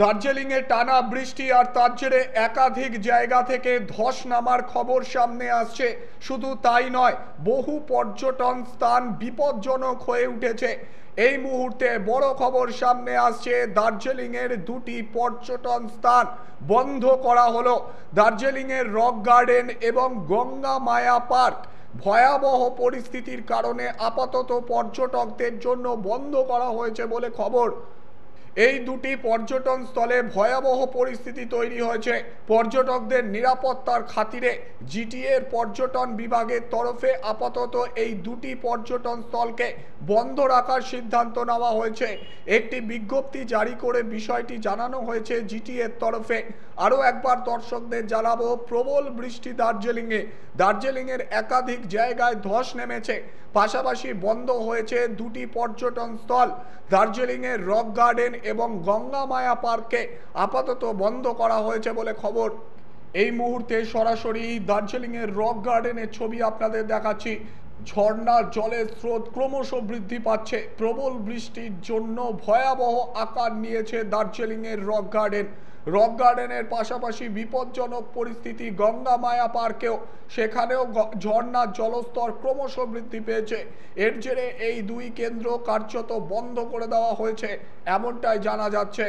দার্জিলিংয়ে টানা বৃষ্টি আর তার জেরে একাধিক জায়গা থেকে ধস নামার খবর সামনে আসছে। শুধু তাই নয়, বহু পর্যটন স্থান বিপজ্জনক হয়ে উঠেছে। এই মুহূর্তে বড় খবর সামনে আসছে, দার্জিলিংয়ের দুটি পর্যটন স্থান বন্ধ করা হলো। দার্জিলিংয়ের রক গার্ডেন এবং গঙ্গা মায়া পার্ক ভয়াবহ পরিস্থিতির কারণে আপাতত পর্যটকদের জন্য বন্ধ করা হয়েছে বলে খবর। এই দুটি পর্যটন স্থলে ভয়াবহ পরিস্থিতি তৈরি হয়েছে। পর্যটকদের নিরাপত্তার খাতিরে জিটিএর পর্যটন বিভাগের তরফে আপাতত এই দুটি পর্যটন স্থলকে বন্ধ রাখার সিদ্ধান্ত নেওয়া হয়েছে। একটি বিজ্ঞপ্তি জারি করে বিষয়টি জানানো হয়েছে জিটিএর তরফে। আরও একবার দর্শকদের জানাবো, প্রবল বৃষ্টি দার্জিলিংয়ের একাধিক জায়গায় ধস নেমেছে। পাশাপাশি বন্ধ হয়েছে দুটি পর্যটন স্থল। দার্জিলিংয়ের রক গার্ডেন এবং গঙ্গা মায়া পার্ককে আপাতত বন্ধ করা হয়েছে বলে খবর। এই মুহূর্তে সরাসরি দার্জিলিংয়ের রক গার্ডেনের ছবি আপনাদের দেখাচ্ছি। ঝর্ণার জলের স্রোত ক্রমশ বৃদ্ধি পাচ্ছে। প্রবল বৃষ্টির জন্য ভয়াবহ আকার নিয়েছে দার্জিলিংয়ের রক গার্ডেনের পাশাপাশি বিপজ্জনক পরিস্থিতি গঙ্গা মায়া পার্কেও। সেখানেও ঝর্ণার জলস্তর ক্রমশ বৃদ্ধি পেয়েছে। এর জেরে এই দুই কেন্দ্র কার্যত বন্ধ করে দেওয়া হয়েছে, এমনটাই জানা যাচ্ছে।